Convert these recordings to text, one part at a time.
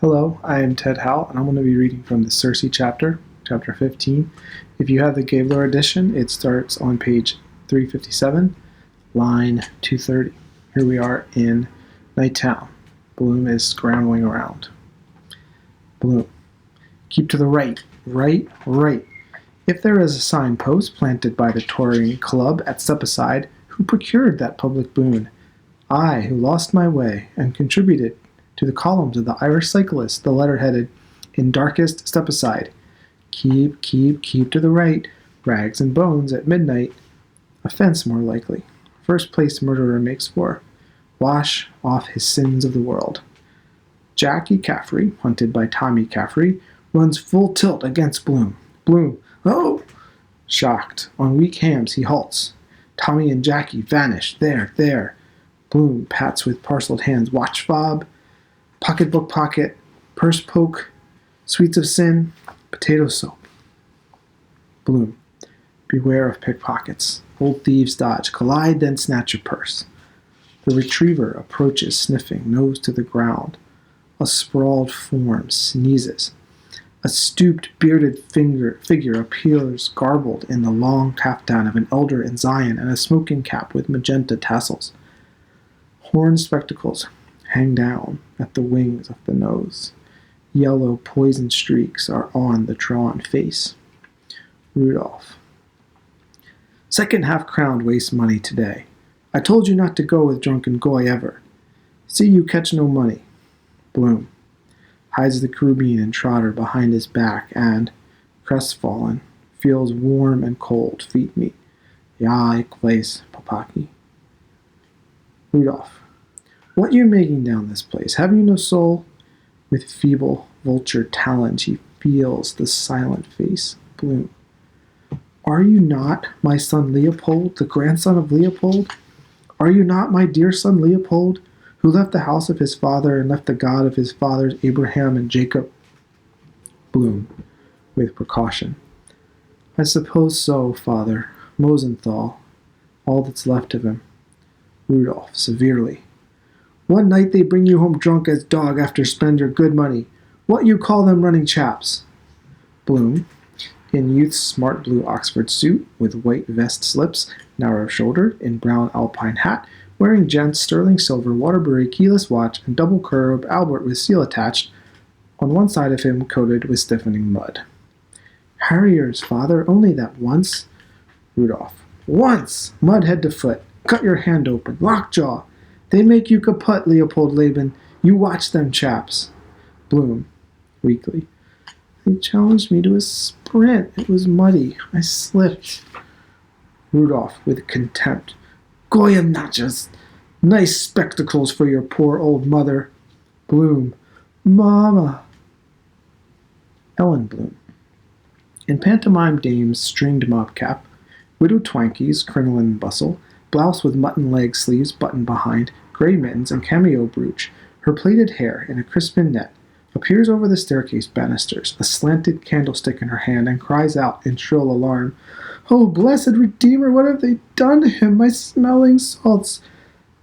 Hello, I am Ted Howell, and I'm going to be reading from the Circe chapter, chapter 15. If you have the Gabler edition, it starts on page 357, line 230. Here we are in Nighttown. Bloom is scrambling around. Bloom. Keep to the right, right, right. If there is a signpost planted by the touring club at Step-Aside, who procured that public boon? I, who lost my way and contributed to the columns of the Irish Cyclist, the letter headed, "In darkest Step-Aside. Keep to the right. Rags and bones at midnight. Offense more likely. First place murderer makes for. Wash off his sins of the world." Jackie Caffrey, hunted by Tommy Caffrey, runs full tilt against Bloom. Bloom, oh! Shocked, on weak hams he halts. Tommy and Jackie vanish. There. Bloom pats with parceled hands watch fob, pocketbook pocket, purse poke, sweets of sin, potato soap. Bloom, beware of pickpockets. Old thieves dodge, collide, then snatch your purse. The retriever approaches sniffing, nose to the ground. A sprawled form sneezes. A stooped, bearded figure appears garbled in the long kaftan of an elder in Zion and a smoking cap with magenta tassels. Horn spectacles hang down at the wings of the nose. Yellow poison streaks are on the drawn face. Rudolph. Second half-crown wastes money today. I told you not to go with drunken goy ever. See you catch no money. Bloom hides the carabine and trotter behind his back and, crestfallen, feels warm and cold feet meet. Ja, ik weiß, Papaki. Rudolph. What you making down this place? Have you no soul? With feeble vulture talons he feels the silent face Bloom. Are you not my son Leopold, the grandson of Leopold? Are you not my dear son Leopold, who left the house of his father and left the God of his fathers Abraham and Jacob? Bloom, with precaution. I suppose so, father. Mosenthal, all that's left of him. Rudolph, severely. One night they bring you home drunk as dog after spend your good money. What you call them running chaps? Bloom, in youth's smart blue Oxford suit, with white vest slips, narrow-shouldered, in brown alpine hat, wearing gent's sterling silver Waterbury keyless watch and double curb Albert with seal attached, on one side of him coated with stiffening mud. Harriers, father, only that once. Rudolph. Once! Mud head to foot. Cut your hand open. Lockjaw. They make you kaput, Leopold Laban. You watch them chaps. Bloom, weakly. They challenged me to a sprint. It was muddy. I slipped. Rudolph, with contempt. Goyim nachos. Nice spectacles for your poor old mother. Bloom. Mama. Ellen Bloom. In pantomime dame's stringed mob cap, widow Twankie's crinoline bustle, blouse with mutton leg sleeves buttoned behind, gray mittens and cameo brooch, her plaited hair in a crispin net, appears over the staircase banisters, a slanted candlestick in her hand, and cries out in shrill alarm, "Oh, blessed Redeemer, what have they done to him, my smelling salts?"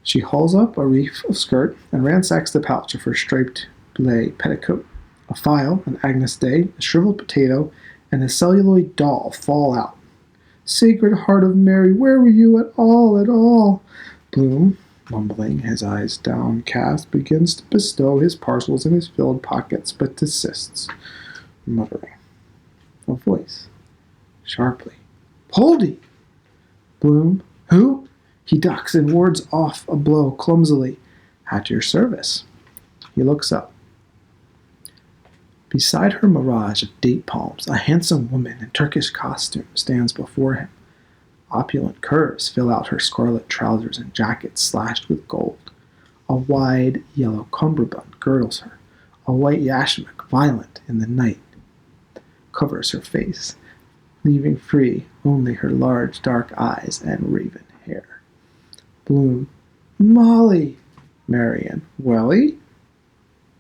She hauls up a reef of skirt and ransacks the pouch of her striped blay petticoat. A file, an Agnus Dei, a shriveled potato, and a celluloid doll fall out. Sacred Heart of Mary, where were you at all? Bloom, mumbling, his eyes downcast, begins to bestow his parcels in his filled pockets, but desists, muttering. A voice, sharply. Poldy! Bloom, who? He ducks and wards off a blow clumsily. At your service. He looks up. Beside her mirage of date palms, a handsome woman in Turkish costume stands before him. Opulent curves fill out her scarlet trousers and jacket slashed with gold. A wide yellow cummerbund girdles her. A white yashmak, violent in the night, covers her face, leaving free only her large dark eyes and raven hair. Bloom. Molly! Marion. Welly?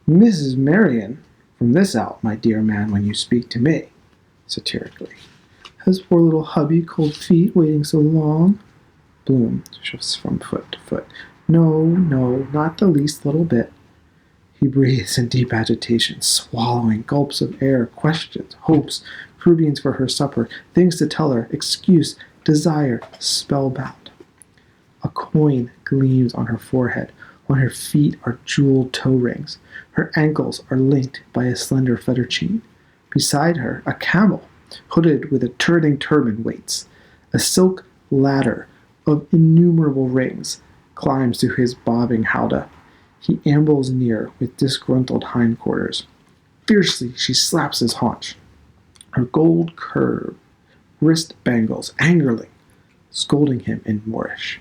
Mrs. Marion. From this out, my dear man, when you speak to me, satirically. Has poor little hubby cold feet waiting so long? Bloom shifts from foot to foot. No, not the least little bit. He breathes in deep agitation, swallowing gulps of air, questions, hopes, Peruvians for her supper, things to tell her, excuse, desire, spellbound. A coin gleams on her forehead. On her feet are jeweled toe rings. Her ankles are linked by a slender feather chain. Beside her, a camel, hooded with a turban, waits. A silk ladder of innumerable rings climbs to his bobbing howdah. He ambles near with disgruntled hindquarters. Fiercely, she slaps his haunch. Her gold curb wrist bangles angrily, scolding him in Moorish.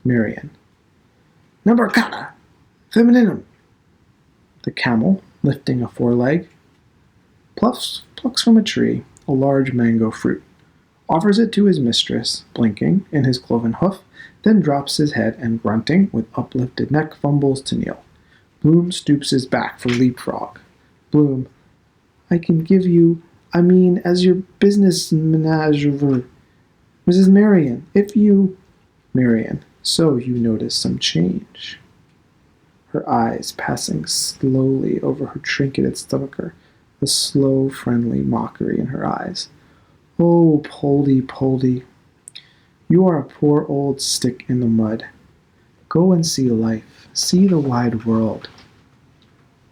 Marian. Numbercata, femininum. The camel, lifting a foreleg, plucks from a tree a large mango fruit, offers it to his mistress, blinking in his cloven hoof, then drops his head and, grunting with uplifted neck, fumbles to kneel. Bloom stoops his back for leapfrog. Bloom. I can give you, as your business menagerie. Mrs. Marian, if you... Marian. So you notice some change. Her eyes passing slowly over her trinketed stomacher, the slow, friendly mockery in her eyes. Oh, Poldy, Poldy, you are a poor old stick in the mud. Go and see life. See the wide world.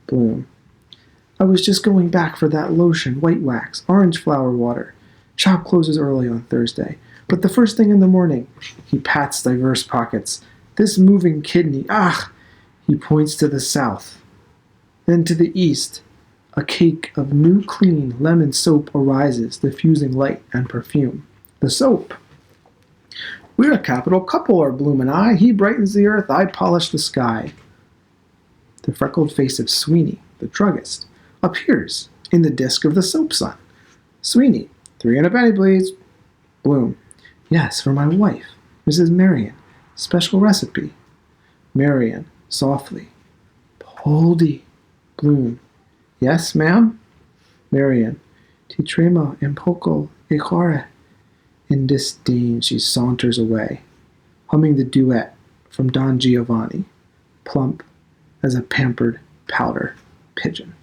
Bloom. I was just going back for that lotion, white wax, orange flower water. Shop closes early on Thursday. But the first thing in the morning, he pats diverse pockets. This moving kidney, he points to the south. Then to the east, a cake of new clean lemon soap arises, diffusing light and perfume. The soap. We're a capital couple, are Bloom and I. He brightens the earth, I polish the sky. The freckled face of Sweeney, the druggist, appears in the disk of the soap sun. Sweeney, 3 and a penny, please. Bloom. Yes, for my wife, Mrs. Marian. Special recipe. Marian, softly. Poldy. Bloom. Yes, ma'am? Marian. Ti tremo un poco e cuore. In disdain she saunters away, humming the duet from Don Giovanni, plump as a pampered powder pigeon.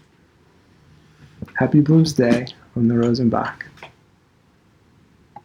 Happy Bloom's Day from the Rosenbach.